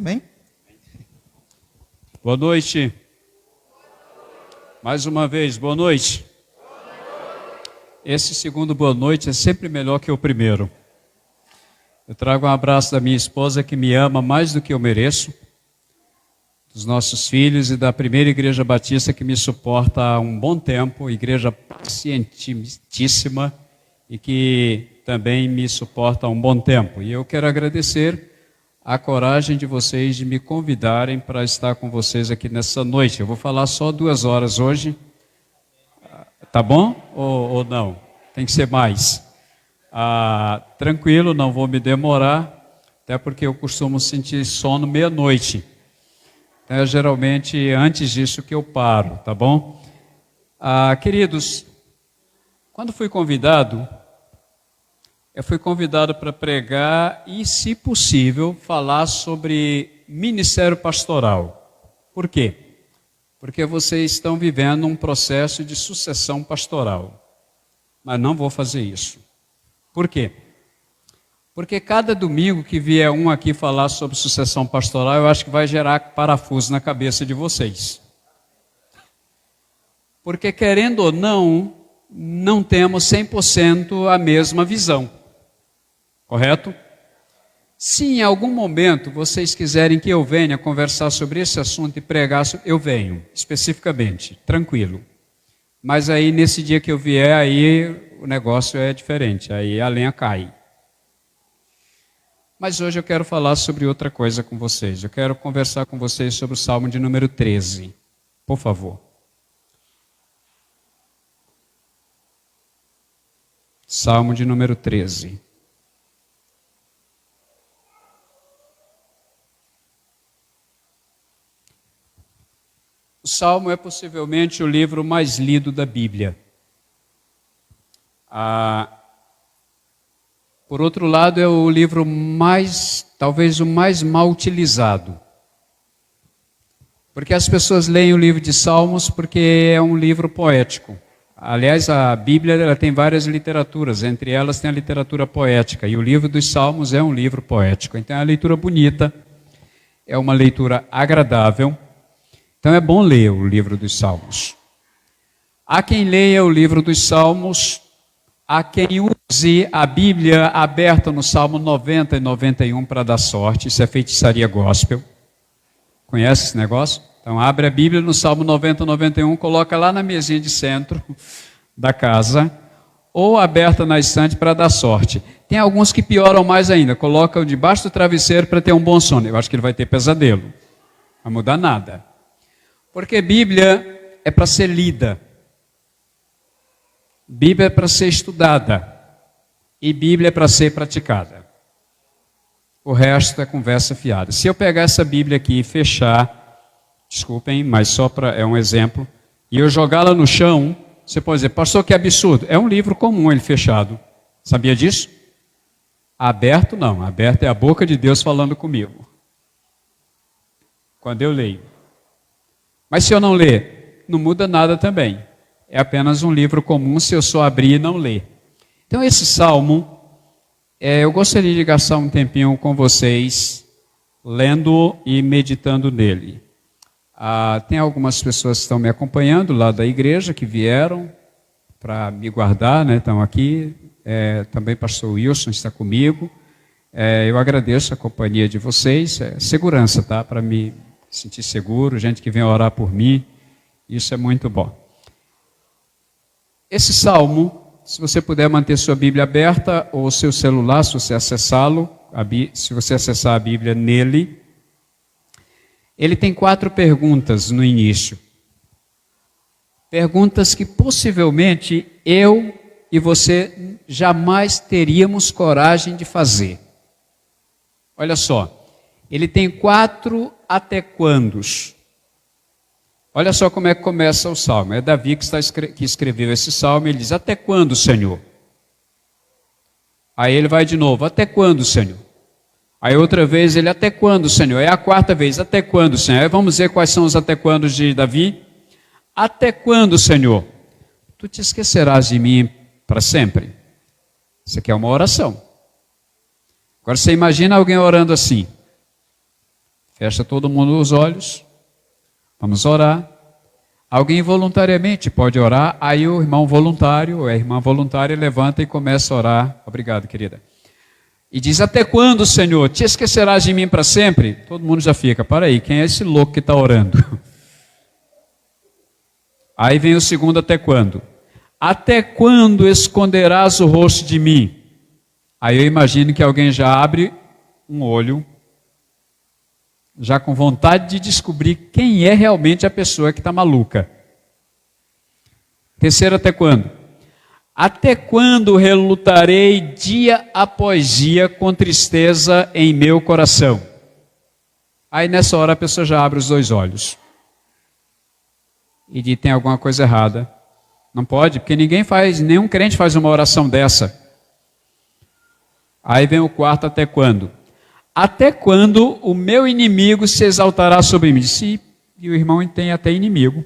Amém? Boa noite. Mais uma vez, boa noite. Esse segundo boa noite é sempre melhor que o primeiro. Eu trago um abraço da minha esposa que me ama mais do que eu mereço, dos nossos filhos e da primeira igreja batista que me suporta há um bom tempo, igreja pacientíssima e que também me suporta há um bom tempo. E eu quero agradecer a coragem de vocês de me convidarem para estar com vocês aqui nessa noite. Eu vou falar só 2 horas hoje. Tá bom? Ou não? Tem que ser mais. Tranquilo, não vou me demorar, até porque eu costumo sentir sono meia-noite. Então, é geralmente antes disso que eu paro, tá bom? Queridos, quando fui convidado, eu fui convidado para pregar e, se possível, falar sobre ministério pastoral. Por quê? Porque vocês estão vivendo um processo de sucessão pastoral. Mas não vou fazer isso. Por quê? Porque cada domingo que vier um aqui falar sobre sucessão pastoral, eu acho que vai gerar parafuso na cabeça de vocês. Porque, querendo ou não, não temos 100% a mesma visão. Correto? Se em algum momento vocês quiserem que eu venha conversar sobre esse assunto e pregar, eu venho, especificamente, tranquilo. Mas aí, nesse dia que eu vier, aí o negócio é diferente, aí a lenha cai. Mas hoje eu quero falar sobre outra coisa com vocês. Eu quero conversar com vocês sobre o Salmo de número 13. Por favor. Salmo de número 13. O Salmo é possivelmente o livro mais lido da Bíblia. Por outro lado, é o livro talvez o mais mal utilizado. Porque as pessoas leem o livro de Salmos porque é um livro poético. Aliás, a Bíblia ela tem várias literaturas, entre elas tem a literatura poética. E o livro dos Salmos é um livro poético. Então é uma leitura bonita, é uma leitura agradável. Então é bom ler o livro dos Salmos. Há quem leia o livro dos Salmos, há quem use a Bíblia aberta no Salmo 90 e 91 para dar sorte. Isso é feitiçaria gospel. Conhece esse negócio? Então abre a Bíblia no Salmo 90 e 91, coloca lá na mesinha de centro da casa, ou aberta na estante para dar sorte. Tem alguns que pioram mais ainda, colocam debaixo do travesseiro para ter um bom sono. Eu acho que ele vai ter pesadelo. Não vai mudar nada. Porque Bíblia é para ser lida. Bíblia é para ser estudada. E Bíblia é para ser praticada. O resto é conversa fiada. Se eu pegar essa Bíblia aqui e fechar, desculpem, mas é um exemplo, e eu jogá-la no chão, você pode dizer, pastor, que absurdo. É um livro comum, ele fechado. Sabia disso? Aberto não. Aberto é a boca de Deus falando comigo. Quando eu leio. Mas se eu não ler, não muda nada também. É apenas um livro comum se eu só abrir e não ler. Então esse salmo, eu gostaria de gastar um tempinho com vocês, lendo e meditando nele. Tem algumas pessoas que estão me acompanhando lá da igreja, que vieram para me guardar, né? Estão aqui. Também pastor Wilson está comigo. Eu agradeço a companhia de vocês. Segurança, tá? Para me sentir seguro, gente que vem orar por mim, isso é muito bom. Esse salmo, se você puder manter sua Bíblia aberta, ou seu celular, se você acessá-lo, se você acessar a Bíblia nele, ele tem 4 perguntas no início. Perguntas que possivelmente eu e você jamais teríamos coragem de fazer. Olha só. Ele tem 4 até quandos. Olha só como é que começa o salmo. É Davi que escreveu esse salmo. Ele diz, até quando, Senhor? Aí ele vai de novo, até quando, Senhor? Aí outra vez ele, até quando, Senhor? É a 4ª vez, até quando, Senhor? Aí vamos ver quais são os até quando de Davi. Até quando, Senhor? Tu te esquecerás de mim para sempre? Isso aqui é uma oração. Agora você imagina alguém orando assim. Fecha todo mundo os olhos. Vamos orar. Alguém voluntariamente pode orar. Aí o irmão voluntário ou a irmã voluntária levanta e começa a orar. Obrigado, querida. E diz, até quando, Senhor? Te esquecerás de mim para sempre? Todo mundo já fica, para aí, quem é esse louco que está orando? Aí vem o segundo, até quando? Até quando esconderás o rosto de mim? Aí eu imagino que alguém já abre um olho, já com vontade de descobrir quem é realmente a pessoa que está maluca. Terceiro, até quando? Até quando relutarei dia após dia com tristeza em meu coração? Aí nessa hora a pessoa já abre os dois olhos. E diz, tem alguma coisa errada. Não pode, porque nenhum crente faz uma oração dessa. Aí vem o quarto, até quando? Até quando o meu inimigo se exaltará sobre mim? E o irmão tem até inimigo.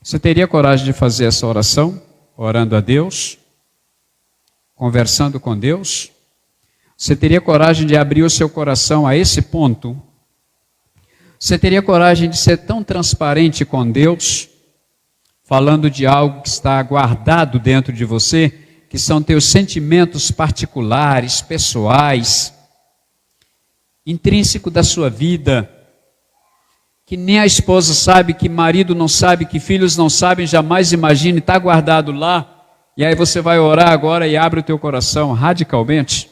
Você teria coragem de fazer essa oração? Orando a Deus? Conversando com Deus? Você teria coragem de abrir o seu coração a esse ponto? Você teria coragem de ser tão transparente com Deus, falando de algo que está guardado dentro de você, que são teus sentimentos particulares, pessoais, intrínseco da sua vida, que nem a esposa sabe, que marido não sabe, que filhos não sabem, jamais imagine, está guardado lá, e aí você vai orar agora e abre o teu coração radicalmente?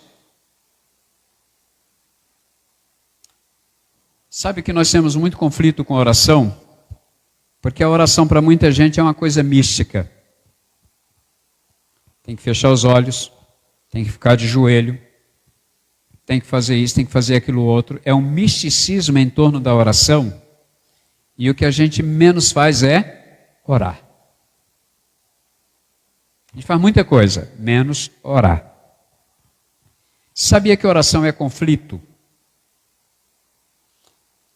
Sabe que nós temos muito conflito com a oração? Porque a oração para muita gente é uma coisa mística. Tem que fechar os olhos, tem que ficar de joelho, tem que fazer isso, tem que fazer aquilo outro. É um misticismo em torno da oração. E o que a gente menos faz é orar. A gente faz muita coisa, menos orar. Sabia que oração é conflito?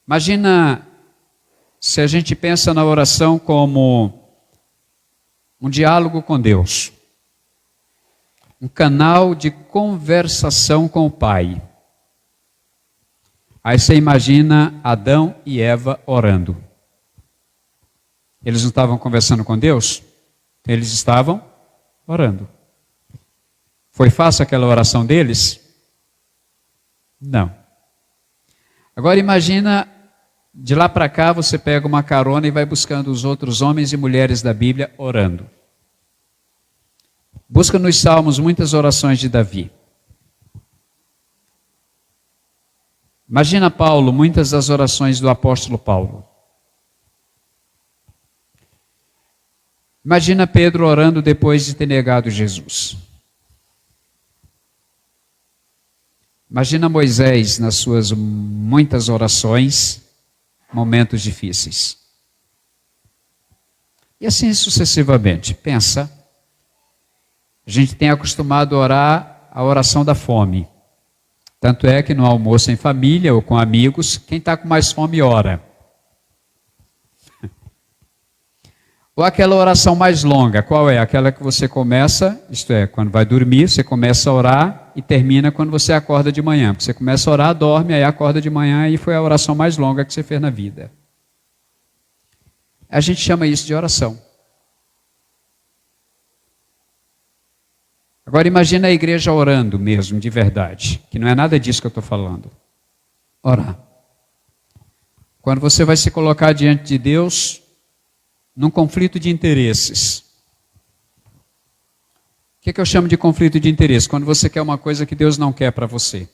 Imagina se a gente pensa na oração como um diálogo com Deus. Um canal de conversação com o Pai. Aí você imagina Adão e Eva orando. Eles não estavam conversando com Deus? Eles estavam orando. Foi fácil aquela oração deles? Não. Agora imagina, de lá para cá você pega uma carona e vai buscando os outros homens e mulheres da Bíblia orando. Busca nos Salmos muitas orações de Davi. Imagina Paulo, muitas das orações do apóstolo Paulo. Imagina Pedro orando depois de ter negado Jesus. Imagina Moisés nas suas muitas orações, momentos difíceis. E assim sucessivamente. Pensa, a gente tem acostumado a orar a oração da fome. Tanto é que no almoço em família ou com amigos, quem está com mais fome ora. Ou aquela oração mais longa, qual é? Aquela que você começa, isto é, quando vai dormir, você começa a orar e termina quando você acorda de manhã. Porque você começa a orar, dorme, aí acorda de manhã e foi a oração mais longa que você fez na vida. A gente chama isso de oração. Agora imagina a igreja orando mesmo, de verdade, que não é nada disso que eu estou falando. Orar. Quando você vai se colocar diante de Deus, num conflito de interesses. O que eu chamo de conflito de interesse? Quando você quer uma coisa que Deus não quer para você.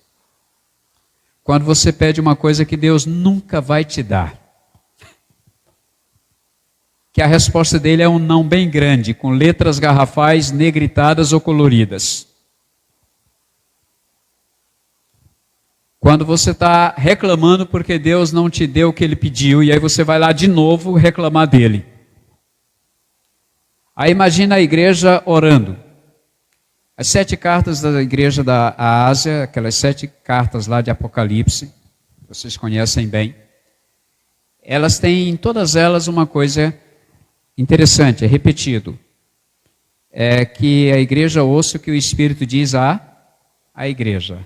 Quando você pede uma coisa que Deus nunca vai te dar. Que a resposta dele é um não bem grande, com letras garrafais, negritadas ou coloridas. Quando você está reclamando porque Deus não te deu o que ele pediu, e aí você vai lá de novo reclamar dele. Aí imagina a igreja orando. As 7 cartas da igreja da Ásia, aquelas 7 cartas lá de Apocalipse, vocês conhecem bem, elas têm em todas elas uma coisa interessante, é repetido. É que a igreja ouça o que o Espírito diz à igreja.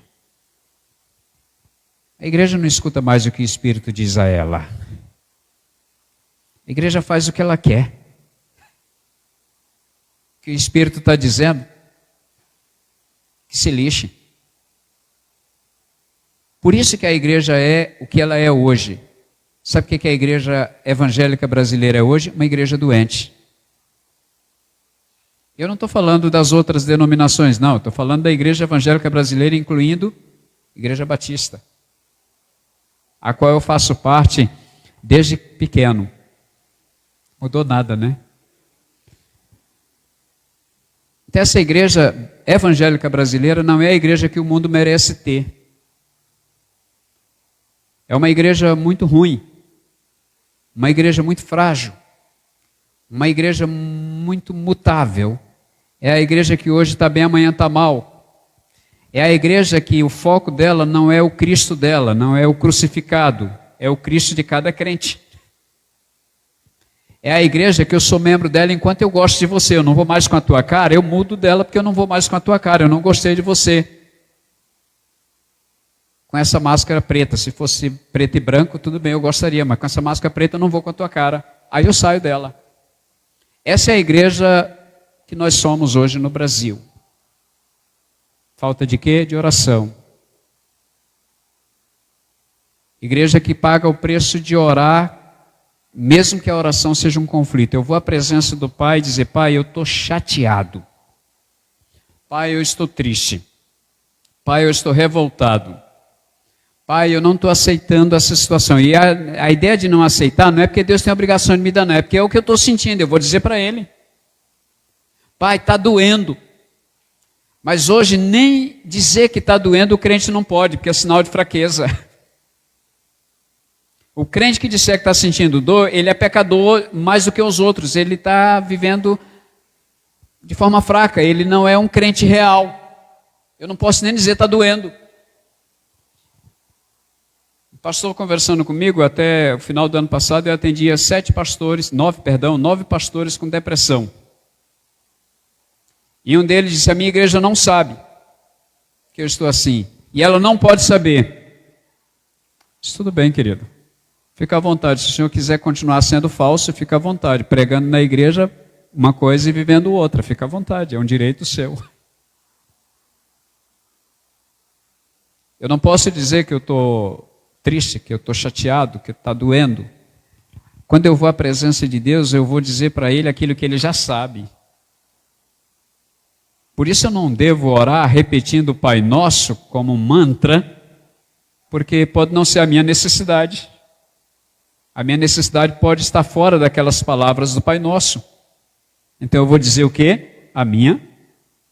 A igreja não escuta mais o que o Espírito diz a ela. A igreja faz o que ela quer. O que o Espírito está dizendo, que se lixe. Por isso que a igreja é o que ela é hoje. Sabe o que a igreja evangélica brasileira é hoje? Uma igreja doente. Eu não estou falando das outras denominações, não. Estou falando da igreja evangélica brasileira, incluindo a Igreja Batista, a qual eu faço parte desde pequeno. Mudou nada, né? Então, essa igreja evangélica brasileira não é a igreja que o mundo merece ter. É uma igreja muito ruim, uma igreja muito frágil, uma igreja muito mutável. É a igreja que hoje está bem, amanhã está mal. É a igreja que o foco dela não é o Cristo dela, não é o crucificado, é o Cristo de cada crente. É a igreja que eu sou membro dela enquanto eu gosto de você, eu não vou mais com a tua cara, eu mudo dela porque eu não vou mais com a tua cara, eu não gostei de você. Com essa máscara preta, se fosse preto e branco, tudo bem, eu gostaria, mas com essa máscara preta eu não vou com a tua cara. Aí eu saio dela. Essa é a igreja que nós somos hoje no Brasil. Falta de quê? De oração. Igreja que paga o preço de orar, mesmo que a oração seja um conflito. Eu vou à presença do Pai e dizer: Pai, eu estou chateado. Pai, eu estou triste. Pai, eu estou revoltado. Pai, eu não estou aceitando essa situação. E a ideia de não aceitar não é porque Deus tem a obrigação de me dar, não. É porque é o que eu estou sentindo. Eu vou dizer para Ele: Pai, está doendo. Mas hoje nem dizer que está doendo o crente não pode, porque é sinal de fraqueza. O crente que disser que está sentindo dor, ele é pecador mais do que os outros. Ele está vivendo de forma fraca. Ele não é um crente real. Eu não posso nem dizer que está doendo. O pastor conversando comigo, até o final do ano passado, eu atendia 9 pastores com depressão. E um deles disse: a minha igreja não sabe que eu estou assim. E ela não pode saber. Disse: tudo bem, querido. Fica à vontade. Se o senhor quiser continuar sendo falso, fica à vontade. Pregando na igreja uma coisa e vivendo outra. Fica à vontade, é um direito seu. Eu não posso dizer que eu estou triste, que eu estou chateado, que está doendo. Quando eu vou à presença de Deus, eu vou dizer para Ele aquilo que Ele já sabe. Por isso eu não devo orar repetindo o Pai Nosso como um mantra, porque pode não ser a minha necessidade. A minha necessidade pode estar fora daquelas palavras do Pai Nosso. Então eu vou dizer o quê? A minha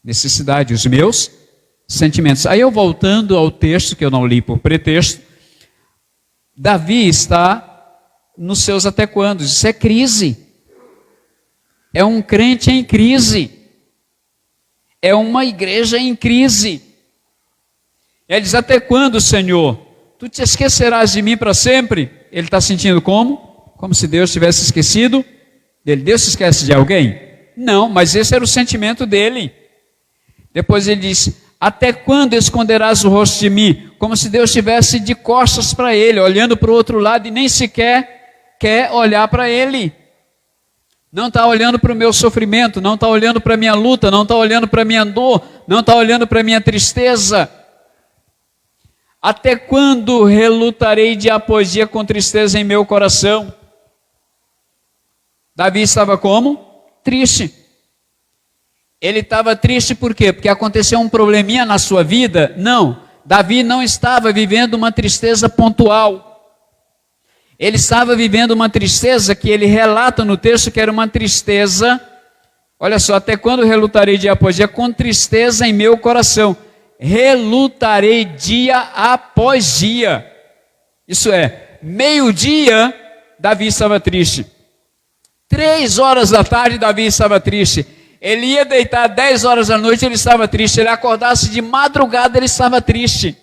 necessidade, os meus sentimentos. Aí eu voltando ao texto que eu não li por pretexto, Davi está nos seus até quando? Isso é crise. É um crente em crise. É uma igreja em crise. Ele diz: até quando, Senhor? Tu te esquecerás de mim para sempre? Ele está sentindo como? Como se Deus tivesse esquecido dele. Deus se esquece de alguém? Não, mas esse era o sentimento dele. Depois ele diz: até quando esconderás o rosto de mim? Como se Deus estivesse de costas para ele, olhando para o outro lado e nem sequer quer olhar para ele. Não está olhando para o meu sofrimento, não está olhando para a minha luta, não está olhando para a minha dor, não está olhando para a minha tristeza. Até quando relutarei de aposia com tristeza em meu coração? Davi estava como? Triste. Ele estava triste por quê? Porque aconteceu um probleminha na sua vida? Não. Davi não estava vivendo uma tristeza pontual. Ele estava vivendo uma tristeza que ele relata no texto que era uma tristeza. Olha só: até quando relutarei de aposia com tristeza em meu coração? Relutarei dia após dia. Isso é, meio-dia, Davi estava triste. 3 horas da tarde, Davi estava triste. Ele ia deitar 10 horas da noite, ele estava triste. Ele acordasse de madrugada, ele estava triste.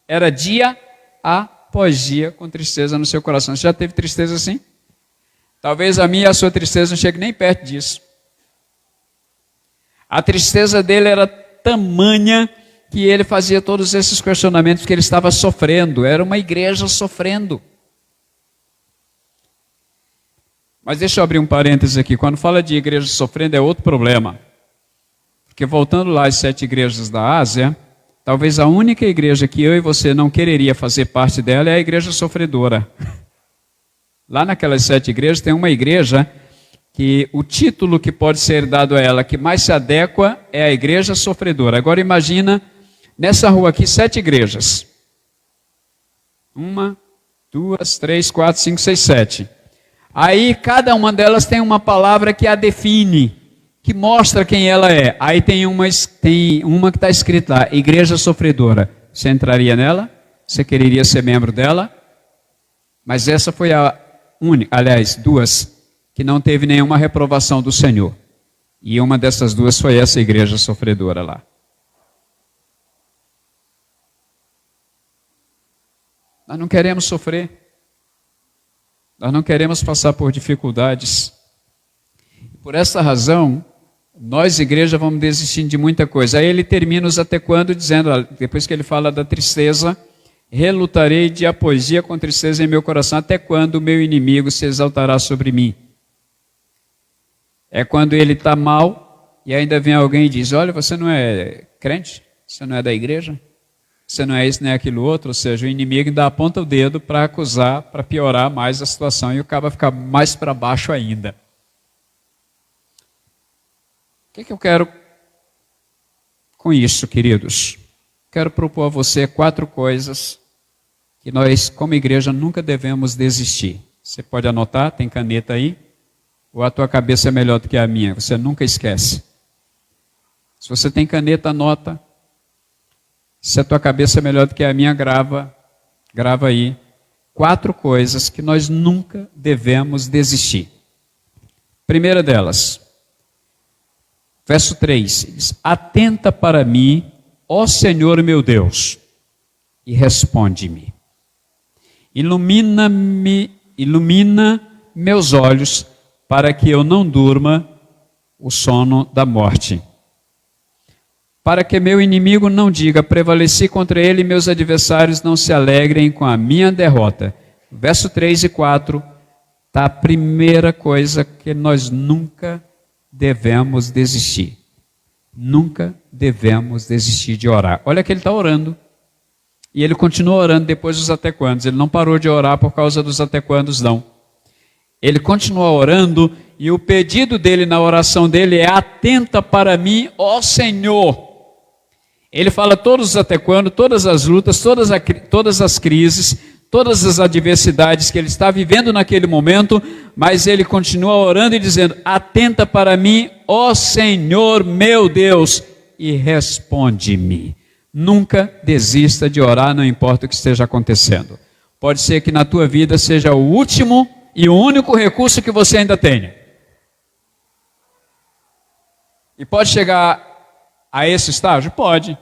Era dia após dia com tristeza no seu coração. Você já teve tristeza assim? Talvez a minha e a sua tristeza não chegue nem perto disso. A tristeza dele era tamanha que ele fazia todos esses questionamentos, que ele estava sofrendo. Era uma igreja sofrendo. Mas deixa eu abrir um parênteses aqui. Quando fala de igreja sofrendo é outro problema. Porque voltando lá às 7 igrejas da Ásia, talvez a única igreja que eu e você não quereria fazer parte dela é a igreja sofredora. Lá naquelas 7 igrejas tem uma igreja que o título que pode ser dado a ela que mais se adequa é a igreja sofredora. Agora imagina, nessa rua aqui, 7 igrejas. 1, 2, 3, 4, 5, 6, 7. Aí cada uma delas tem uma palavra que a define, que mostra quem ela é. Aí tem uma que está escrita lá, igreja sofredora. Você entraria nela? Você quereria ser membro dela? Mas essa foi a única, aliás, 2, que não teve nenhuma reprovação do Senhor. E uma dessas 2 foi essa igreja sofredora lá. Nós não queremos sofrer. Nós não queremos passar por dificuldades. Por essa razão, nós, igreja, vamos desistindo de muita coisa. Aí ele termina os até quando dizendo, depois que ele fala da tristeza, relutarei de aposia com tristeza em meu coração, até quando o meu inimigo se exaltará sobre mim. É quando ele está mal e ainda vem alguém e diz, olha, você não é crente? Você não é da igreja? Você não é isso, nem aquilo outro? Ou seja, o inimigo ainda aponta o dedo para acusar, para piorar mais a situação e o cara vai ficar mais para baixo ainda. O que eu quero com isso, queridos? Quero propor a você 4 coisas que nós, como igreja, nunca devemos desistir. Você pode anotar, tem caneta aí? Ou a tua cabeça é melhor do que a minha? Você nunca esquece. Se você tem caneta, anota. Se a tua cabeça é melhor do que a minha, grava aí. 4 coisas que nós nunca devemos desistir. Primeira delas, verso 3, diz, atenta para mim, ó Senhor meu Deus, e responde-me. Ilumina meus olhos, para que eu não durma o sono da morte. Para que meu inimigo não diga, prevaleci contra ele e meus adversários não se alegrem com a minha derrota. Verso 3 e 4, está a primeira coisa que nós nunca devemos desistir. Nunca devemos desistir de orar. Olha que ele está orando. E ele continua orando depois dos até quandos. Ele não parou de orar por causa dos até quandos, não. Ele continua orando e o pedido dele na oração dele é atenta para mim, ó Senhor. Ele fala todos os até quando, todas as lutas, todas as crises, todas as adversidades que ele está vivendo naquele momento, mas ele continua orando e dizendo, atenta para mim, ó Senhor meu Deus, e responde-me. Nunca desista de orar, não importa o que esteja acontecendo. Pode ser que na tua vida seja o último e o único recurso que você ainda tenha. E pode chegar a esse estágio? Pode.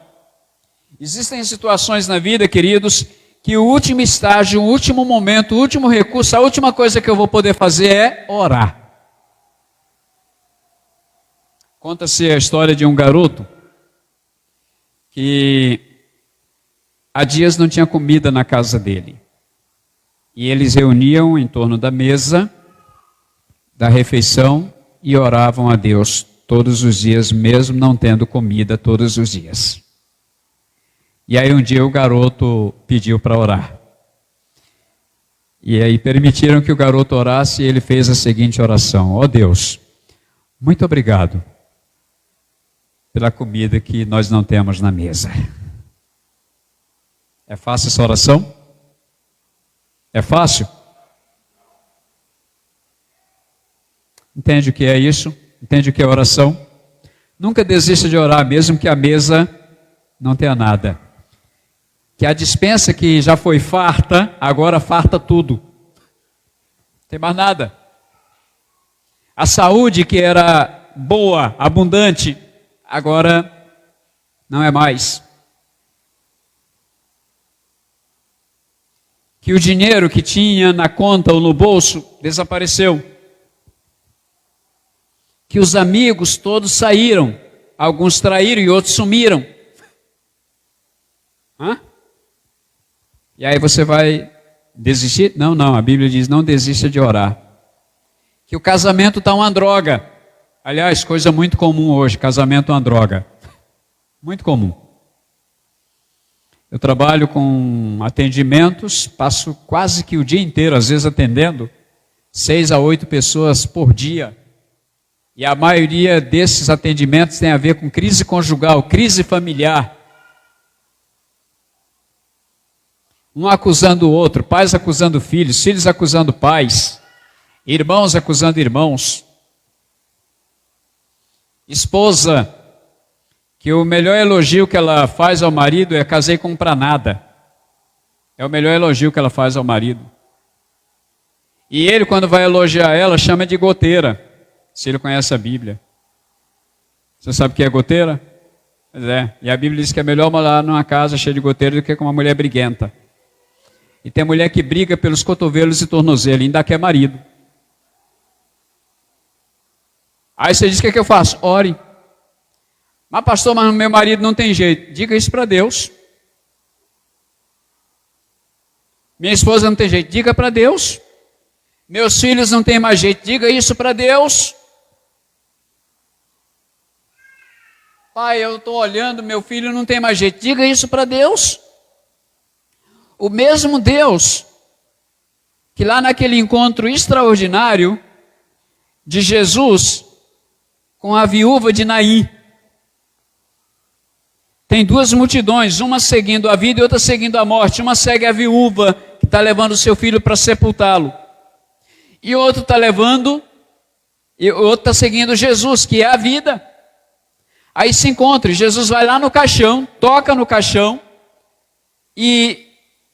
Existem situações na vida, queridos, que o último estágio, o último momento, o último recurso, a última coisa que eu vou poder fazer é orar. Conta-se a história de um garoto que há dias não tinha comida na casa dele. E eles reuniam em torno da mesa da refeição e oravam a Deus todos os dias, mesmo não tendo comida todos os dias. E aí um dia o garoto pediu para orar. E aí permitiram que o garoto orasse e ele fez a seguinte oração: ó Deus, muito obrigado pela comida que nós não temos na mesa. É fácil essa oração? É fácil? Entende o que é isso? Entende o que é oração? Nunca desista de orar, mesmo que a mesa não tenha nada. Que a despensa que já foi farta, agora farta tudo. Não tem mais nada. A saúde que era boa, abundante, agora não é mais. Que o dinheiro que tinha na conta ou no bolso desapareceu. Que os amigos todos saíram, alguns traíram e outros sumiram. Hã? E aí você vai desistir? Não, a Bíblia diz, não desista de orar. Que o casamento está uma droga. Aliás, coisa muito comum hoje, casamento é uma droga. Muito comum. Eu trabalho com atendimentos, passo quase que o dia inteiro, às vezes atendendo, 6 a 8 pessoas por dia. E a maioria desses atendimentos tem a ver com crise conjugal, crise familiar. Um acusando o outro, pais acusando filhos, filhos acusando pais, irmãos acusando irmãos. Esposa, que o melhor elogio que ela faz ao marido é casei com um pra nada. É o melhor elogio que ela faz ao marido. E ele, quando vai elogiar ela, chama de goteira, se ele conhece a Bíblia. Você sabe o que é goteira? Pois é, e a Bíblia diz que é melhor morar numa casa cheia de goteira do que com uma mulher briguenta. E tem mulher que briga pelos cotovelos e tornozelo, ainda quer marido. Aí você diz, o que é que eu faço? Ore. Mas pastor, mas meu marido não tem jeito. Diga isso para Deus. Minha esposa não tem jeito. Diga para Deus. Meus filhos não têm mais jeito. Diga isso para Deus. Pai, eu estou olhando, meu filho não tem mais jeito. Diga isso para Deus. O mesmo Deus que lá naquele encontro extraordinário de Jesus com a viúva de Naim, tem duas multidões, uma seguindo a vida e outra seguindo a morte. Uma segue a viúva que está levando o seu filho para sepultá-lo. E o outro está levando, e o outro está seguindo Jesus, que é a vida. Aí se encontra, Jesus vai lá no caixão, toca no caixão e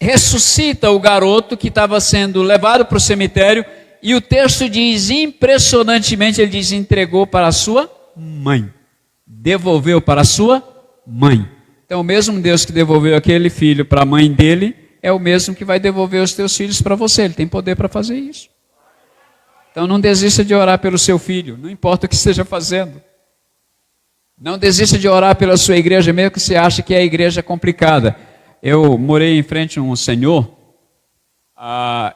ressuscita o garoto que estava sendo levado para o cemitério. E o texto diz, impressionantemente, ele diz, entregou para a sua mãe. Devolveu para a sua mãe. Então o mesmo Deus que devolveu aquele filho para a mãe dele, é o mesmo que vai devolver os teus filhos para você. Ele tem poder para fazer isso. Então não desista de orar pelo seu filho, não importa o que esteja fazendo. Não desista de orar pela sua igreja, mesmo que você ache que a igreja é complicada. Eu morei em frente a um senhor,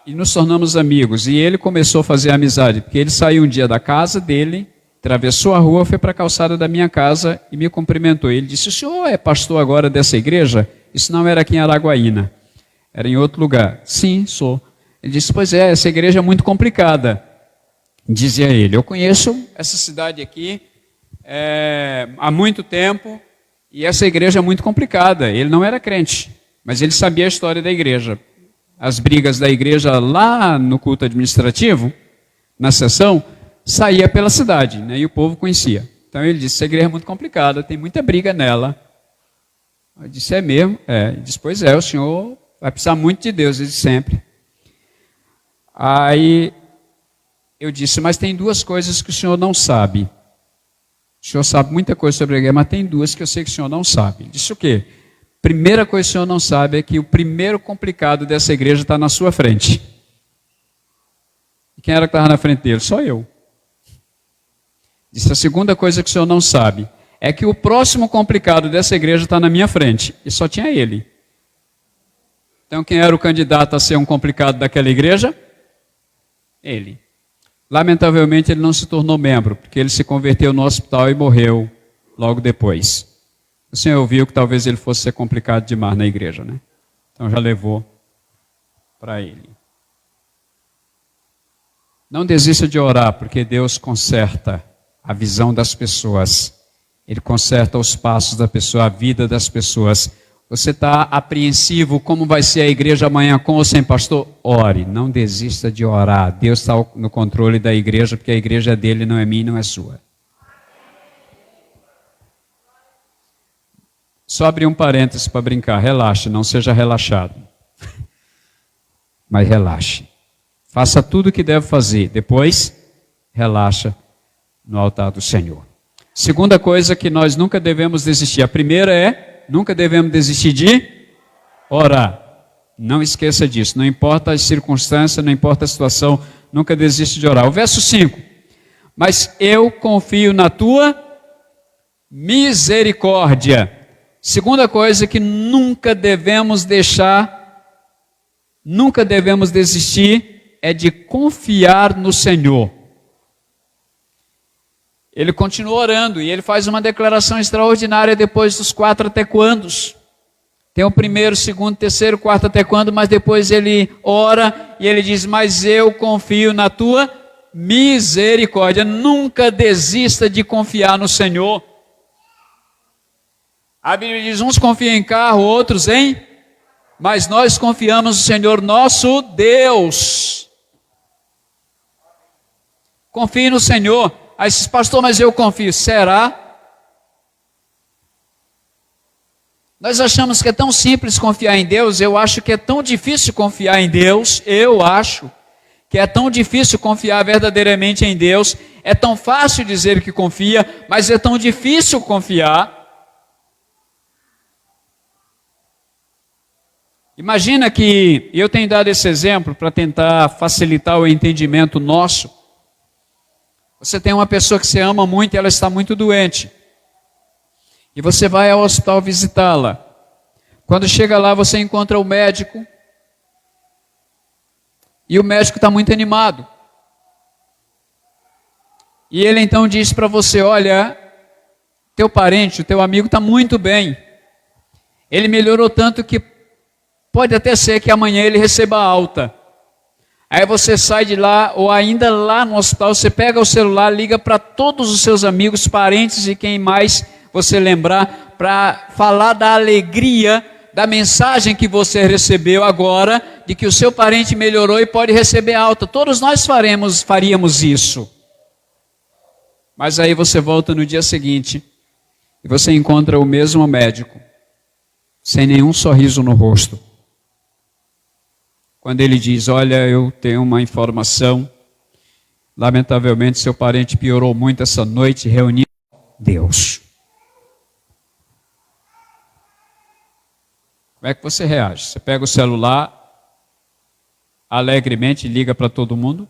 e nos tornamos amigos, e ele começou a fazer amizade, porque ele saiu um dia da casa dele, atravessou a rua, foi para a calçada da minha casa e me cumprimentou. Ele disse, o senhor é pastor agora dessa igreja? Isso não era aqui em Araguaína, era em outro lugar. Sim, sou. Ele disse, pois é, essa igreja é muito complicada. Dizia ele, eu conheço essa cidade aqui há muito tempo, e essa igreja é muito complicada. Ele não era crente, mas ele sabia a história da igreja. As brigas da igreja lá no culto administrativo, na sessão, saía pela cidade, né, e o povo conhecia. Então ele disse, essa igreja é muito complicada, tem muita briga nela. Eu disse, é mesmo? Ele disse, pois é, o senhor vai precisar muito de Deus, ele disse, sempre. Aí eu disse, mas tem duas coisas que o senhor não sabe. O senhor sabe muita coisa sobre a igreja, mas tem duas que eu sei que o senhor não sabe. Ele disse o quê? Primeira coisa que o senhor não sabe é que o primeiro complicado dessa igreja está na sua frente. E quem era que estava na frente dele? Só eu. Disse, a segunda coisa que o senhor não sabe é que o próximo complicado dessa igreja está na minha frente. E só tinha ele. Então quem era o candidato a ser um complicado daquela igreja? Ele. Lamentavelmente ele não se tornou membro, porque ele se converteu no hospital e morreu logo depois. O senhor ouviu que talvez ele fosse ser complicado demais na igreja, né? Então já levou para ele. Não desista de orar, porque Deus conserta a visão das pessoas. Ele conserta os passos da pessoa, a vida das pessoas. Você está apreensivo, como vai ser a igreja amanhã com ou sem pastor? Ore, não desista de orar. Deus está no controle da igreja, porque a igreja é dele, não é minha, não é sua. Só abrir um parênteses para brincar, relaxe, não seja relaxado. Mas relaxe. Faça tudo o que deve fazer, depois relaxa no altar do Senhor. Segunda coisa que nós nunca devemos desistir. A primeira é, nunca devemos desistir de orar. Não esqueça disso. Não importa as circunstâncias, não importa a situação, nunca desista de orar. O verso 5. Mas eu confio na tua misericórdia. Segunda coisa que nunca devemos desistir, é de confiar no Senhor. Ele continua orando e ele faz uma declaração extraordinária depois dos 4 até quandos. Tem o primeiro, segundo, terceiro, quarto até quando, mas depois ele ora e ele diz, mas eu confio na tua misericórdia. Nunca desista de confiar no Senhor. A Bíblia diz, uns confiam em carro, outros em... Mas nós confiamos no Senhor nosso Deus. Confie no Senhor. Aí diz, pastor, mas eu confio. Será? Nós achamos que é tão simples confiar em Deus. Eu acho que é tão difícil confiar em Deus. Eu acho que é tão difícil confiar verdadeiramente em Deus. É tão fácil dizer que confia, mas é tão difícil confiar. Imagina que, eu tenho dado esse exemplo para tentar facilitar o entendimento nosso. Você tem uma pessoa que você ama muito e ela está muito doente. E você vai ao hospital visitá-la. Quando chega lá, você encontra o médico. E o médico está muito animado. E ele então diz para você, olha, teu parente, o teu amigo está muito bem. Ele melhorou tanto que pode até ser que amanhã ele receba alta. Aí você sai de lá, ou ainda lá no hospital, você pega o celular, liga para todos os seus amigos, parentes e quem mais você lembrar, para falar da alegria, da mensagem que você recebeu agora, de que o seu parente melhorou e pode receber alta. Todos nós faríamos isso. Mas aí você volta no dia seguinte, e você encontra o mesmo médico, sem nenhum sorriso no rosto. Quando ele diz, olha, eu tenho uma informação, lamentavelmente seu parente piorou muito essa noite, reunindo Deus. Como é que você reage? Você pega o celular, alegremente liga para todo mundo?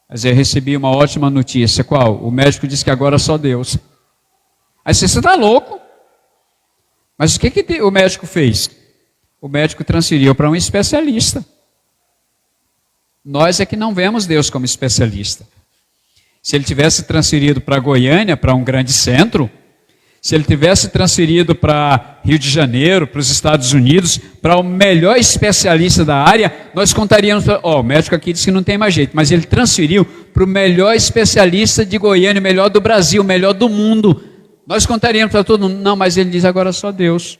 Mas eu recebi uma ótima notícia, qual? O médico disse que agora só Deus. Aí você está louco? Mas o que o médico fez? O médico transferiu para um especialista. Nós é que não vemos Deus como especialista. Se ele tivesse transferido para Goiânia, para um grande centro, se ele tivesse transferido para Rio de Janeiro, para os Estados Unidos, para o melhor especialista da área, nós contaríamos, o médico aqui disse que não tem mais jeito, mas ele transferiu para o melhor especialista de Goiânia, o melhor do Brasil, o melhor do mundo. Nós contaríamos para todo mundo, não, mas ele diz agora só Deus.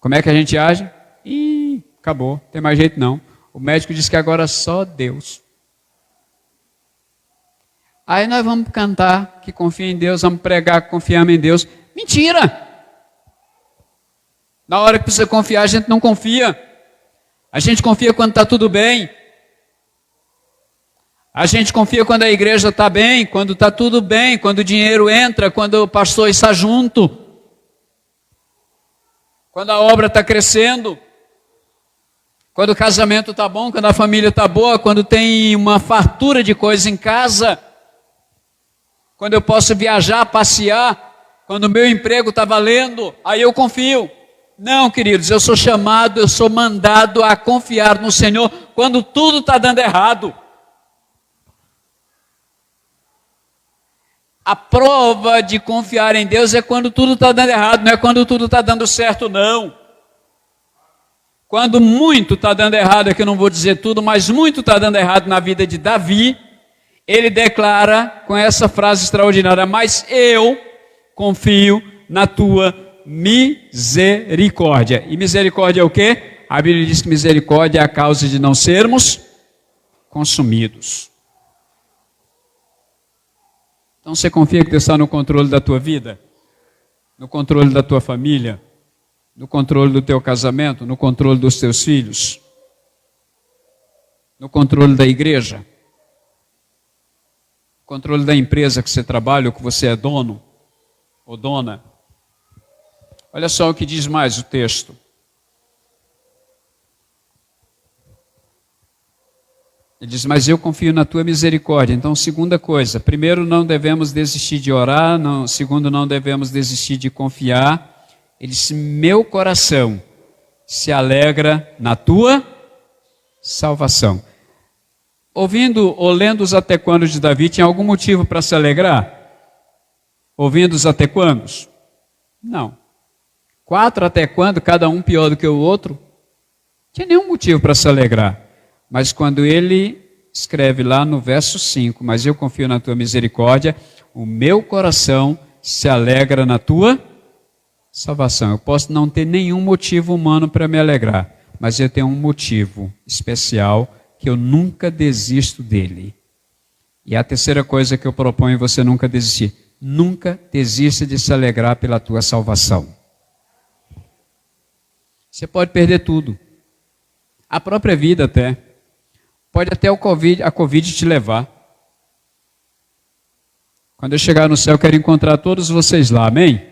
Como é que a gente age? Ih, acabou, não tem mais jeito não. O médico diz que agora só Deus. Aí nós vamos cantar que confia em Deus, vamos pregar que confiamos em Deus. Mentira! Na hora que precisa confiar, a gente não confia. A gente confia quando está tudo bem. A gente confia quando a igreja está bem, quando está tudo bem, quando o dinheiro entra, quando o pastor está junto. Quando a obra está crescendo, quando o casamento está bom, quando a família está boa, quando tem uma fartura de coisa em casa, quando eu posso viajar, passear, quando o meu emprego está valendo, aí eu confio. Não, queridos, eu sou chamado, eu sou mandado a confiar no Senhor quando tudo está dando errado. A prova de confiar em Deus é quando tudo está dando errado, não é quando tudo está dando certo, não. Quando muito está dando errado, é que eu não vou dizer tudo, mas muito está dando errado na vida de Davi, ele declara com essa frase extraordinária, mas eu confio na tua misericórdia. E misericórdia é o quê? A Bíblia diz que misericórdia é a causa de não sermos consumidos. Então você confia que Deus está no controle da tua vida? No controle da tua família? No controle do teu casamento? No controle dos teus filhos? No controle da igreja? No controle da empresa que você trabalha ou que você é dono ou dona? Olha só o que diz mais o texto. Ele diz, mas eu confio na tua misericórdia. Então, segunda coisa, primeiro, não devemos desistir de orar, segundo, não devemos desistir de confiar. Ele disse, meu coração se alegra na tua salvação. Ouvindo ou lendo os até quando de Davi, tinha algum motivo para se alegrar? Ouvindo os até quandos? Não. 4 até quando, cada um pior do que o outro? Não tinha nenhum motivo para se alegrar. Mas quando ele escreve lá no verso 5, mas eu confio na tua misericórdia, o meu coração se alegra na tua salvação. Eu posso não ter nenhum motivo humano para me alegrar, mas eu tenho um motivo especial que eu nunca desisto dele. E a terceira coisa que eu proponho é você nunca desistir. Nunca desista de se alegrar pela tua salvação. Você pode perder tudo. A própria vida até. Pode até a Covid te levar. Quando eu chegar no céu, eu quero encontrar todos vocês lá, amém?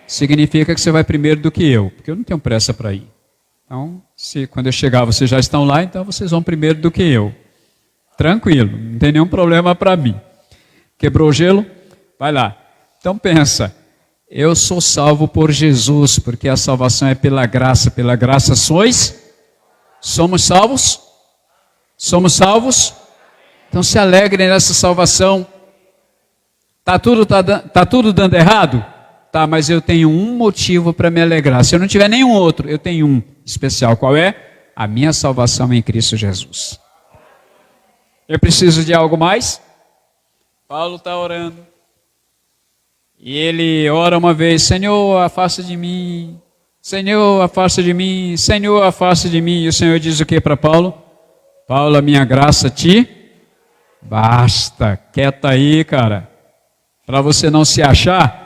Significa que você vai primeiro do que eu, porque eu não tenho pressa para ir. Então, se quando eu chegar vocês já estão lá, então vocês vão primeiro do que eu. Tranquilo, não tem nenhum problema para mim. Quebrou o gelo? Vai lá. Então pensa, eu sou salvo por Jesus, porque a salvação é pela graça sois? Somos salvos? Somos salvos? Então se alegrem nessa salvação. Tá tudo dando errado? Tá, mas eu tenho um motivo para me alegrar. Se eu não tiver nenhum outro, eu tenho um especial. Qual é? A minha salvação em Cristo Jesus. Eu preciso de algo mais? Paulo está orando. E ele ora uma vez, Senhor, afasta de mim. Senhor, afasta de mim. Senhor, afasta de mim. E o Senhor diz o que para Paulo? Paulo, a minha graça te basta. Quieta aí, cara. Para você não se achar,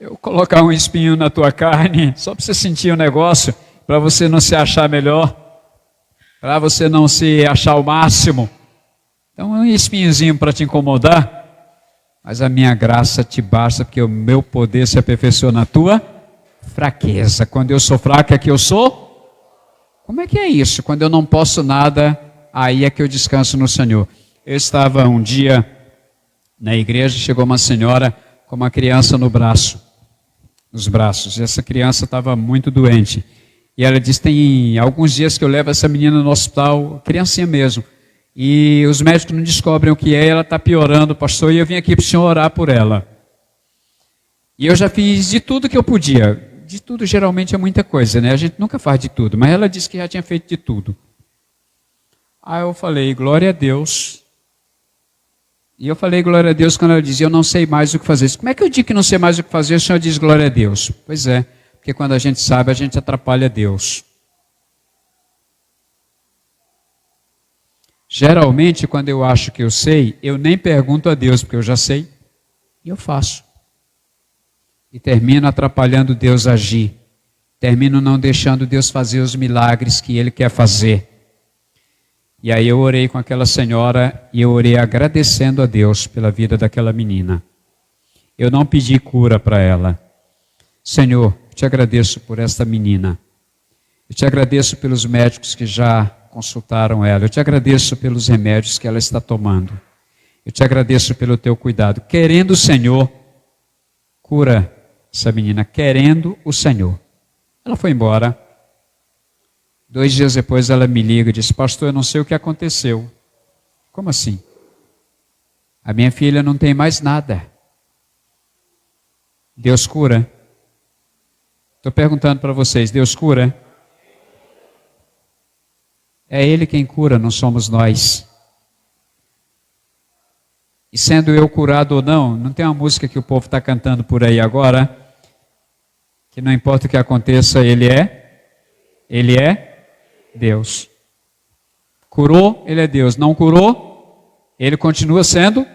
eu colocar um espinho na tua carne, só para você sentir o negócio, para você não se achar melhor, para você não se achar o máximo. Então, um espinhozinho para te incomodar, mas a minha graça te basta, porque o meu poder se aperfeiçoa na tua fraqueza. Quando eu sou fraco, é que eu sou? Como é que é isso? Quando eu não posso nada, aí é que eu descanso no Senhor. Eu estava um dia na igreja, chegou uma senhora com uma criança nos braços. E essa criança estava muito doente. E ela disse, tem alguns dias que eu levo essa menina no hospital, criancinha mesmo. E os médicos não descobrem o que é, ela está piorando, pastor, e eu vim aqui para o senhor orar por ela. E eu já fiz de tudo que eu podia. De tudo geralmente é muita coisa, né? A gente nunca faz de tudo, mas ela disse que já tinha feito de tudo. Aí eu falei, glória a Deus. E eu falei glória a Deus quando ela dizia, eu não sei mais o que fazer. Como é que eu digo que não sei mais o que fazer? O Senhor diz glória a Deus. Pois é, porque quando a gente sabe, a gente atrapalha Deus. Geralmente, quando eu acho que eu sei, eu nem pergunto a Deus, porque eu já sei, e eu faço. E termino atrapalhando Deus agir. Termino não deixando Deus fazer os milagres que Ele quer fazer. E aí eu orei com aquela senhora e eu orei agradecendo a Deus pela vida daquela menina. Eu não pedi cura para ela. Senhor, eu te agradeço por esta menina. Eu te agradeço pelos médicos que já consultaram ela. Eu te agradeço pelos remédios que ela está tomando. Eu te agradeço pelo teu cuidado. Querendo o Senhor, cura essa menina. Querendo o Senhor. Ela foi embora. 2 dias depois ela me liga e diz, pastor, eu não sei o que aconteceu. Como assim? A minha filha não tem mais nada. Deus cura? Estou perguntando para vocês, Deus cura? É Ele quem cura, não somos nós. E sendo eu curado ou não, não tem uma música que o povo está cantando por aí agora, que não importa o que aconteça, Ele é Deus. Curou, Ele é Deus. Não curou, Ele continua sendo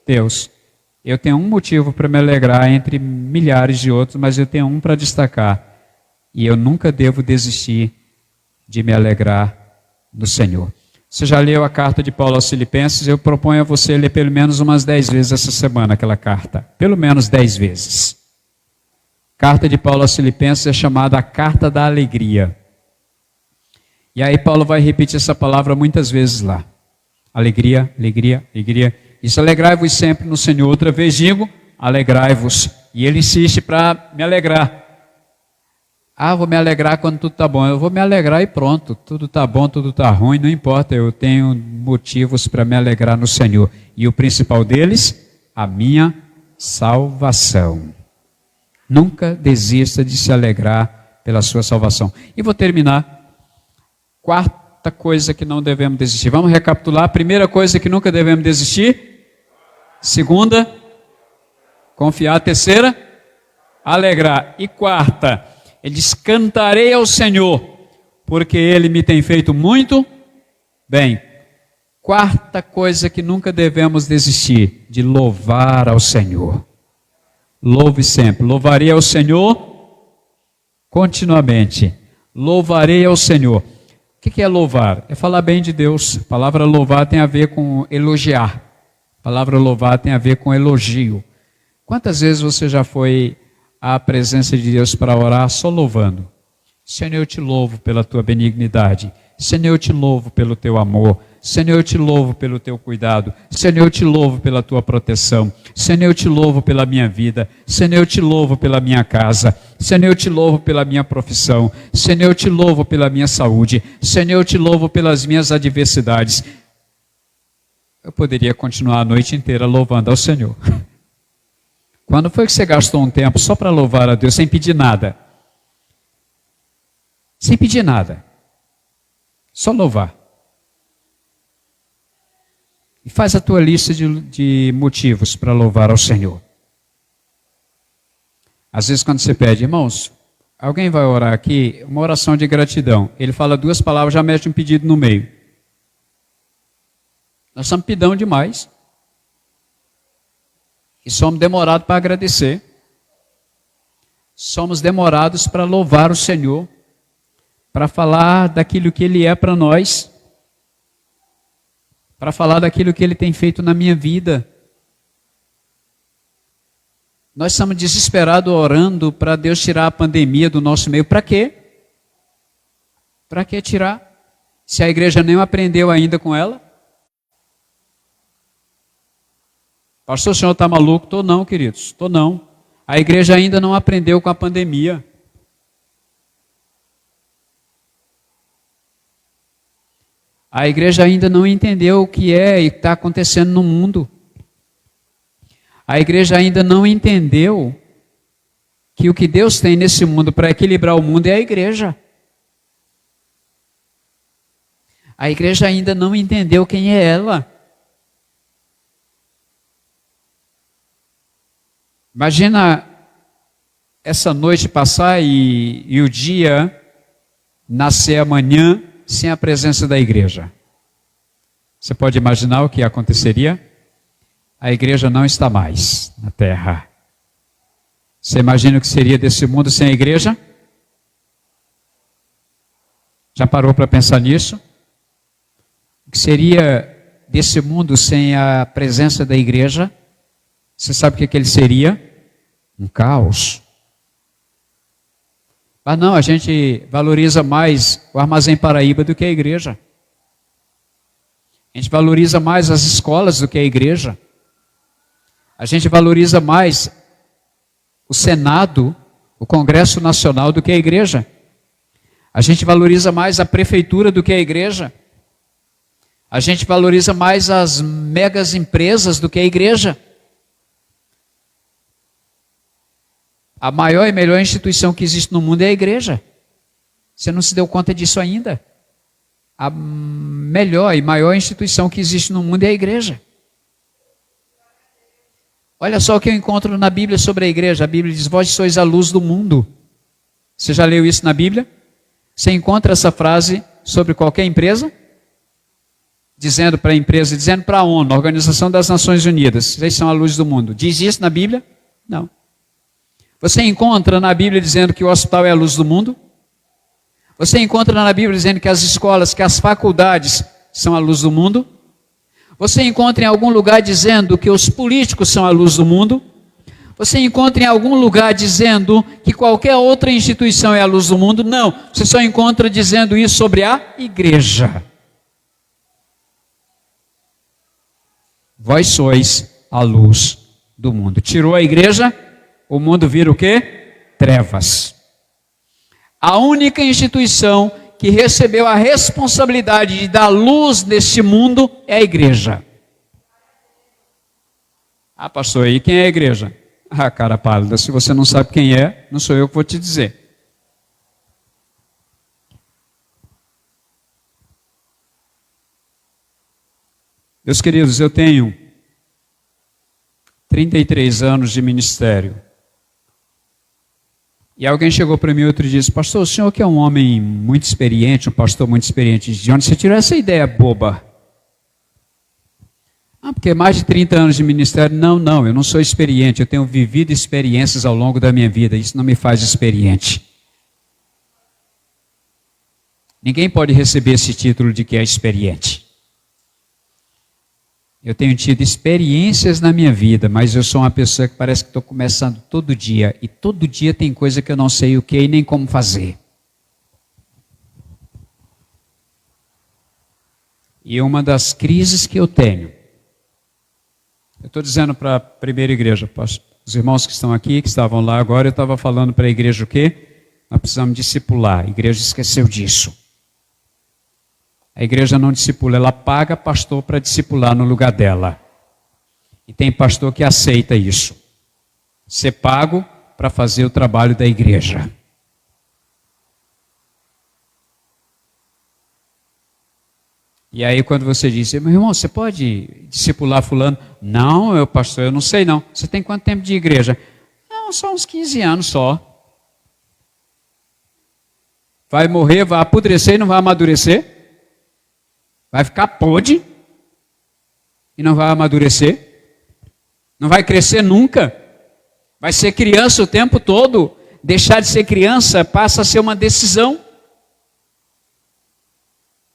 Deus. Eu tenho um motivo para me alegrar entre milhares de outros, mas eu tenho um para destacar. E eu nunca devo desistir de me alegrar no Senhor. Você já leu a carta de Paulo aos Filipenses? Eu proponho a você ler pelo menos umas 10 vezes essa semana aquela carta. Pelo menos 10 vezes. Carta de Paulo aos Filipenses é chamada a Carta da Alegria. E aí Paulo vai repetir essa palavra muitas vezes lá. Alegria, alegria, alegria. Isso, alegrai-vos sempre no Senhor. Outra vez digo, alegrai-vos. E ele insiste para me alegrar. Ah, vou me alegrar quando tudo está bom. Eu vou me alegrar e pronto. Tudo está bom, tudo está ruim, não importa. Eu tenho motivos para me alegrar no Senhor. E o principal deles, a minha salvação. Nunca desista de se alegrar pela sua salvação. E vou terminar. Quarta coisa que não devemos desistir. Vamos recapitular. Primeira coisa que nunca devemos desistir. Segunda, confiar. Terceira, alegrar. E quarta, ele diz, cantarei ao Senhor, porque Ele me tem feito muito bem. Quarta coisa que nunca devemos desistir, de louvar ao Senhor. Louve sempre. Louvarei ao Senhor continuamente. Louvarei ao Senhor. O que é louvar? É falar bem de Deus. A palavra louvar tem a ver com elogiar. A palavra louvar tem a ver com elogio. Quantas vezes você já foi à presença de Deus para orar só louvando? Senhor, eu te louvo pela tua benignidade. Senhor, eu te louvo pelo teu amor. Senhor, eu te louvo pelo teu cuidado. Senhor, eu te louvo pela tua proteção. Senhor, eu te louvo pela minha vida. Senhor, eu te louvo pela minha casa. Senhor, eu te louvo pela minha profissão. Senhor, eu te louvo pela minha saúde. Senhor, eu te louvo pelas minhas adversidades. Eu poderia continuar a noite inteira louvando ao Senhor. Quando foi que você gastou um tempo só para louvar a Deus, sem pedir nada? Sem pedir nada. Só louvar. E faz a tua lista de motivos para louvar ao Senhor. Às vezes quando você pede, irmãos, alguém vai orar aqui, uma oração de gratidão. Ele fala duas palavras, já mete um pedido no meio. Nós somos pidão demais. E somos demorados para agradecer. Somos demorados para louvar o Senhor. Para falar daquilo que Ele é para nós. Para falar daquilo que Ele tem feito na minha vida. Nós estamos desesperados orando para Deus tirar a pandemia do nosso meio. Para quê? Para que tirar? Se a igreja nem aprendeu ainda com ela? Pastor, o senhor está maluco? Estou não, queridos. Estou não. A igreja ainda não aprendeu com a pandemia. A igreja ainda não entendeu o que é e está acontecendo no mundo. A igreja ainda não entendeu que o que Deus tem nesse mundo para equilibrar o mundo é a igreja. A igreja ainda não entendeu quem é ela. Imagina essa noite passar e o dia nascer amanhã sem a presença da igreja. Você pode imaginar o que aconteceria? A igreja não está mais na terra. Você imagina o que seria desse mundo sem a igreja? Já parou para pensar nisso? O que seria desse mundo sem a presença da igreja? Você sabe o que ele seria? Um caos. Mas não, a gente valoriza mais o Armazém Paraíba do que a igreja. A gente valoriza mais as escolas do que a igreja. A gente valoriza mais o Senado, o Congresso Nacional do que a igreja. A gente valoriza mais a prefeitura do que a igreja. A gente valoriza mais as megas empresas do que a igreja. A maior e melhor instituição que existe no mundo é a igreja. Você não se deu conta disso ainda? A melhor e maior instituição que existe no mundo é a igreja. Olha só o que eu encontro na Bíblia sobre a igreja. A Bíblia diz, vós sois a luz do mundo. Você já leu isso na Bíblia? Você encontra essa frase sobre qualquer empresa? Dizendo para a empresa, dizendo para a ONU, a Organização das Nações Unidas, vocês são a luz do mundo. Diz isso na Bíblia? Não. Você encontra na Bíblia dizendo que o hospital é a luz do mundo? Você encontra na Bíblia dizendo que as escolas, que as faculdades são a luz do mundo? Você encontra em algum lugar dizendo que os políticos são a luz do mundo? Você encontra em algum lugar dizendo que qualquer outra instituição é a luz do mundo? Não, você só encontra dizendo isso sobre a igreja. Vós sois a luz do mundo. Tirou a igreja, o mundo vira o quê? Trevas. A única instituição que recebeu a responsabilidade de dar luz neste mundo é a igreja. Ah, pastor, e quem é a igreja? Ah, cara pálida, se você não sabe quem é, não sou eu que vou te dizer. Meus queridos, eu tenho 33 anos de ministério. E alguém chegou para mim outro dia e disse, pastor, o senhor que é um homem muito experiente, um pastor muito experiente, de onde você tirou essa ideia boba? Ah, porque mais de 30 anos de ministério. Não, eu não sou experiente, eu tenho vivido experiências ao longo da minha vida, isso não me faz experiente. Ninguém pode receber esse título de que é experiente. Eu tenho tido experiências na minha vida, mas eu sou uma pessoa que parece que estou começando todo dia, e todo dia tem coisa que eu não sei o que e nem como fazer. E uma das crises que eu tenho, eu estou dizendo para a primeira igreja, os irmãos que estão aqui, que estavam lá agora, eu estava falando para a igreja o quê? Nós precisamos discipular, a igreja esqueceu disso. A igreja não discipula, ela paga pastor para discipular no lugar dela. E tem pastor que aceita isso. Ser pago para fazer o trabalho da igreja. E aí quando você diz, meu irmão, você pode discipular fulano? Não, pastor, eu não sei não. Você tem quanto tempo de igreja? Não, só uns 15 anos só. Vai morrer, vai apodrecer e não vai amadurecer? Vai ficar podre e não vai amadurecer? Não vai crescer nunca? Vai ser criança o tempo todo? Deixar de ser criança passa a ser uma decisão.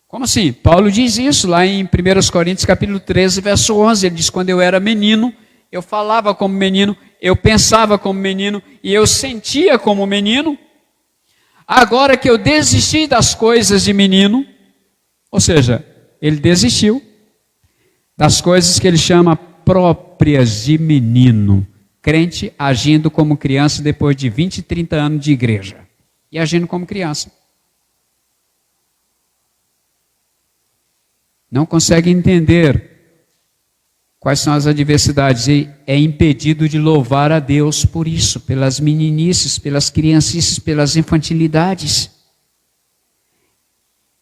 Como assim? Paulo diz isso lá em 1 Coríntios capítulo 13, verso 11. Ele diz, quando eu era menino, eu falava como menino, eu pensava como menino e eu sentia como menino. Agora que eu desisti das coisas de menino, ou seja, ele desistiu das coisas que ele chama próprias de menino. Crente agindo como criança depois de 20, 30 anos de igreja. E agindo como criança. Não consegue entender quais são as adversidades e é impedido de louvar a Deus por isso, pelas meninices, pelas criancices, pelas infantilidades.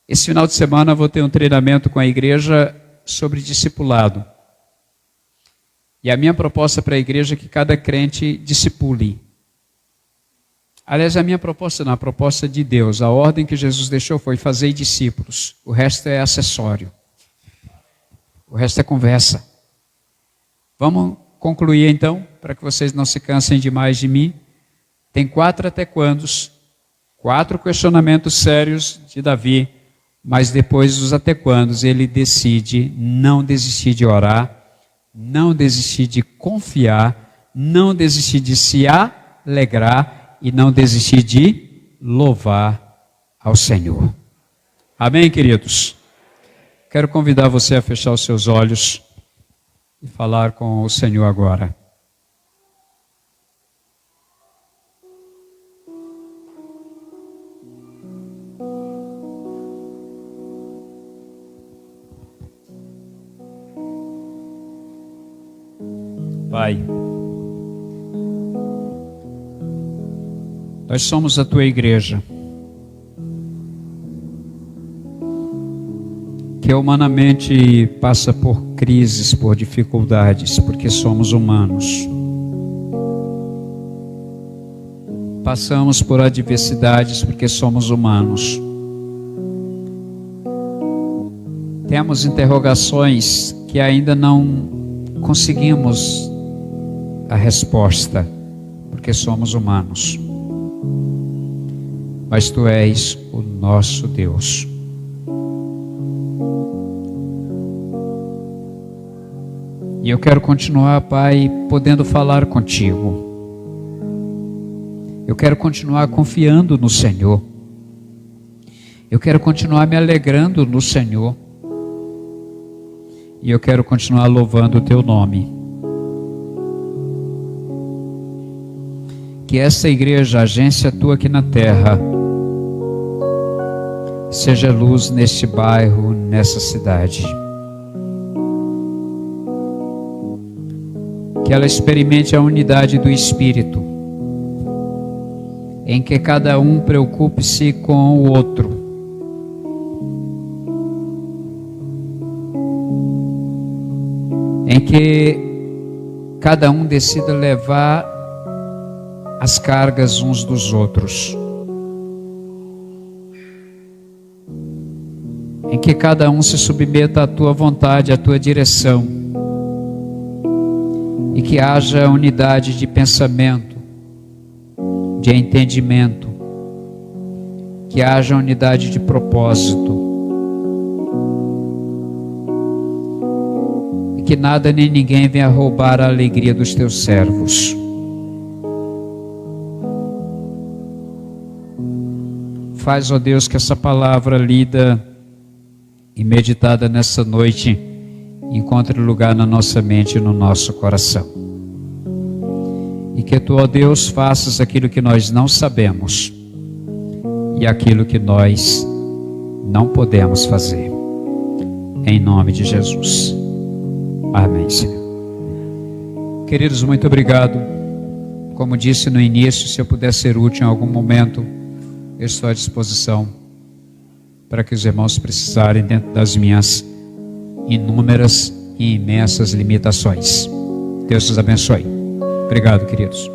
Esse final de semana eu vou ter um treinamento com a igreja sobre discipulado. E a minha proposta para a igreja é que cada crente discipule. Aliás, a minha proposta não, a proposta de Deus. A ordem que Jesus deixou foi fazer discípulos. O resto é acessório. O resto é conversa. Vamos concluir então, para que vocês não se cansem demais de mim. Tem 4 até quandos, 4 questionamentos sérios de Davi. Mas depois dos até quandos ele decide não desistir de orar, não desistir de confiar, não desistir de se alegrar e não desistir de louvar ao Senhor. Amém, queridos? Quero convidar você a fechar os seus olhos e falar com o Senhor agora. Pai, nós somos a tua igreja, que humanamente passa por crises, por dificuldades, porque somos humanos. Passamos por adversidades porque somos humanos. Temos interrogações que ainda não conseguimos a resposta, porque somos humanos. Mas tu és o nosso Deus. E eu quero continuar, Pai, podendo falar contigo. Eu quero continuar confiando no Senhor. Eu quero continuar me alegrando no Senhor. e eu quero continuar louvando o teu nome. Que essa igreja, agência tua aqui na terra, seja luz neste bairro, nessa cidade. Que ela experimente a unidade do Espírito, em que cada um preocupe-se com o outro. Em que cada um decida levar as cargas uns dos outros. Em que cada um se submeta à tua vontade, à tua direção. E que haja unidade de pensamento, de entendimento. Que haja unidade de propósito. E que nada nem ninguém venha roubar a alegria dos teus servos. Faz, ó Deus, que essa palavra lida e meditada nessa noite encontre lugar na nossa mente e no nosso coração. E que tu, ó Deus, faças aquilo que nós não sabemos e aquilo que nós não podemos fazer. Em nome de Jesus. Amém, Senhor. Queridos, muito obrigado. Como disse no início, se eu puder ser útil em algum momento, eu estou à disposição para que os irmãos precisarem dentro das minhas inúmeras e imensas limitações. Deus os abençoe. Obrigado, queridos.